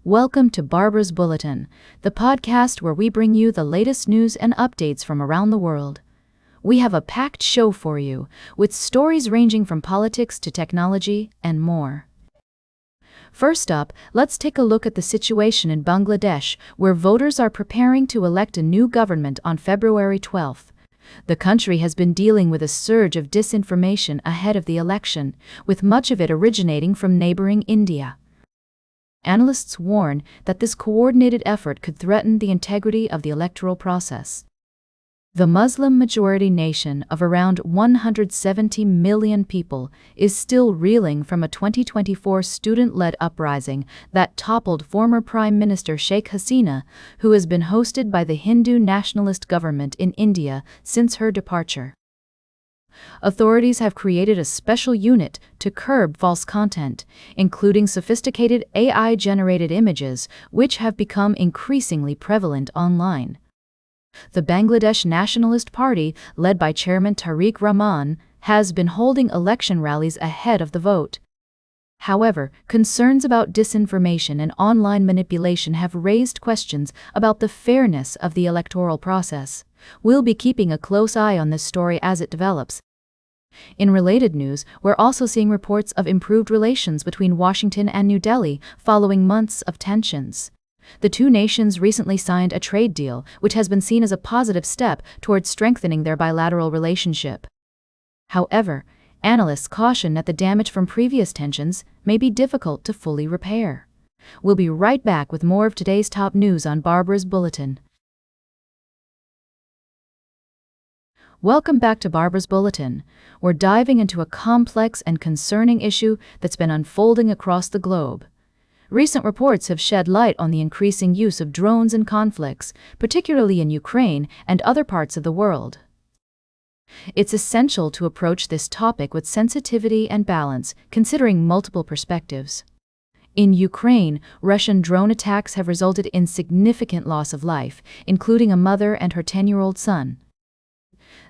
Welcome to Barbara's Bulletin, the podcast where we bring you the latest news and updates from around the world. We have a packed show for you, with stories ranging from politics to technology and more. First up, let's take a look at the situation in Bangladesh, where voters are preparing to elect a new government on February 12th. The country has been dealing with a surge of disinformation ahead of the election, with much of it originating from neighboring India. Analysts warn that this coordinated effort could threaten the integrity of the electoral process. The Muslim-majority nation of around 170 million people is still reeling from a 2024 student-led uprising that toppled former Prime Minister Sheikh Hasina, who has been hosted by the Hindu nationalist government in India since her departure. Authorities have created a special unit to curb false content, including sophisticated AI-generated images, which have become increasingly prevalent online. The Bangladesh Nationalist Party, led by Chairman Tariq Rahman, has been holding election rallies ahead of the vote. However, concerns about disinformation and online manipulation have raised questions about the fairness of the electoral process. We'll be keeping a close eye on this story as it develops. In related news, we're also seeing reports of improved relations between Washington and New Delhi following months of tensions. The two nations recently signed a trade deal, which has been seen as a positive step towards strengthening their bilateral relationship. However, analysts caution that the damage from previous tensions may be difficult to fully repair. We'll be right back with more of today's top news on Barbara's Bulletin. Welcome back to Barbara's Bulletin. We're diving into a complex and concerning issue that's been unfolding across the globe. Recent reports have shed light on the increasing use of drones in conflicts, particularly in Ukraine and other parts of the world. It's essential to approach this topic with sensitivity and balance, considering multiple perspectives. In Ukraine, Russian drone attacks have resulted in significant loss of life, including a mother and her 10-year-old son.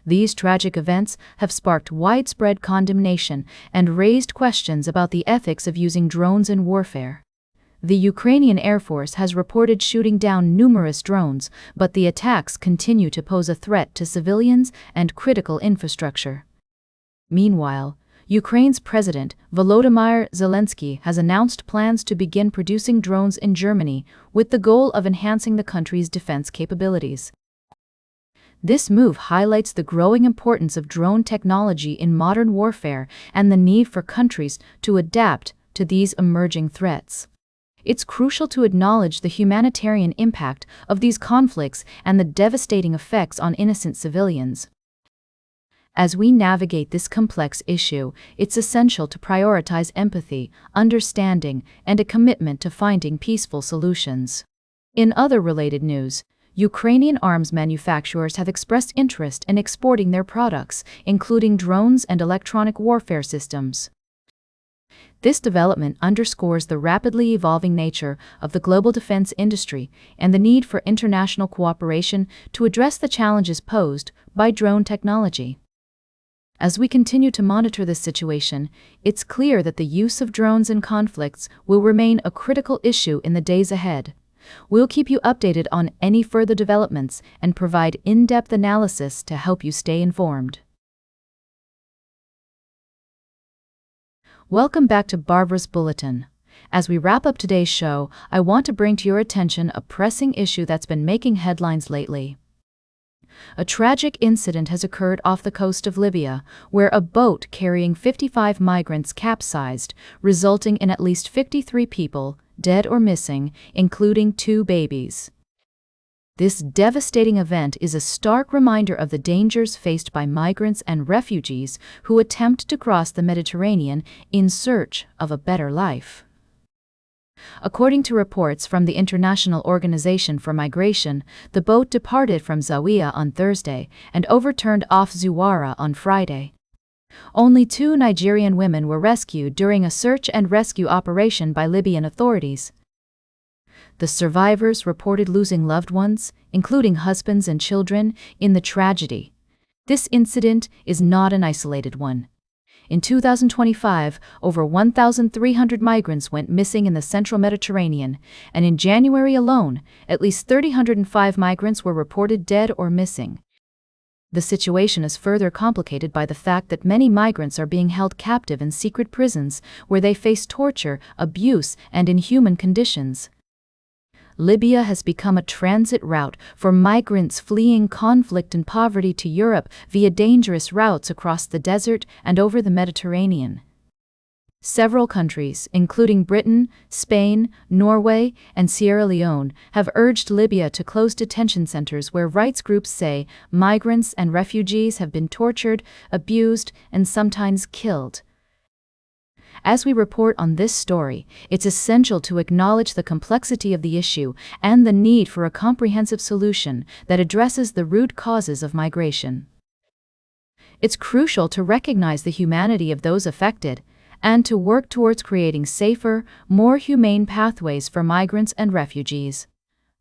These tragic events have sparked widespread condemnation and raised questions about the ethics of using drones in warfare. The Ukrainian Air Force has reported shooting down numerous drones, but the attacks continue to pose a threat to civilians and critical infrastructure. Meanwhile, Ukraine's President Volodymyr Zelensky has announced plans to begin producing drones in Germany with the goal of enhancing the country's defense capabilities. This move highlights the growing importance of drone technology in modern warfare and the need for countries to adapt to these emerging threats. It's crucial to acknowledge the humanitarian impact of these conflicts and the devastating effects on innocent civilians. As we navigate this complex issue, it's essential to prioritize empathy, understanding, and a commitment to finding peaceful solutions. In other related news, Ukrainian arms manufacturers have expressed interest in exporting their products, including drones and electronic warfare systems. This development underscores the rapidly evolving nature of the global defense industry and the need for international cooperation to address the challenges posed by drone technology. As we continue to monitor this situation, it's clear that the use of drones in conflicts will remain a critical issue in the days ahead. We'll keep you updated on any further developments and provide in-depth analysis to help you stay informed. Welcome back to Barbara's Bulletin. As we wrap up today's show, I want to bring to your attention a pressing issue that's been making headlines lately. A tragic incident has occurred off the coast of Libya, where a boat carrying 55 migrants capsized, resulting in at least 53 people, dead or missing, including 2 babies. This devastating event is a stark reminder of the dangers faced by migrants and refugees who attempt to cross the Mediterranean in search of a better life. According to reports from the International Organization for Migration, the boat departed from Zawiya on Thursday and overturned off Zuwara on Friday. Only 2 Nigerian women were rescued during a search and rescue operation by Libyan authorities. The survivors reported losing loved ones, including husbands and children, in the tragedy. This incident is not an isolated one. In 2025, over 1,300 migrants went missing in the central Mediterranean, and in January alone, at least 305 migrants were reported dead or missing. The situation is further complicated by the fact that many migrants are being held captive in secret prisons where they face torture, abuse, and inhuman conditions. Libya has become a transit route for migrants fleeing conflict and poverty to Europe via dangerous routes across the desert and over the Mediterranean. Several countries, including Britain, Spain, Norway, and Sierra Leone, have urged Libya to close detention centers where rights groups say migrants and refugees have been tortured, abused, and sometimes killed. As we report on this story, it's essential to acknowledge the complexity of the issue and the need for a comprehensive solution that addresses the root causes of migration. It's crucial to recognize the humanity of those affected and to work towards creating safer, more humane pathways for migrants and refugees.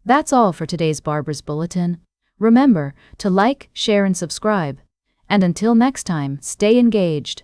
That's all for today's Barbara's Bulletin. Remember to like, share, and subscribe. And until next time, stay engaged.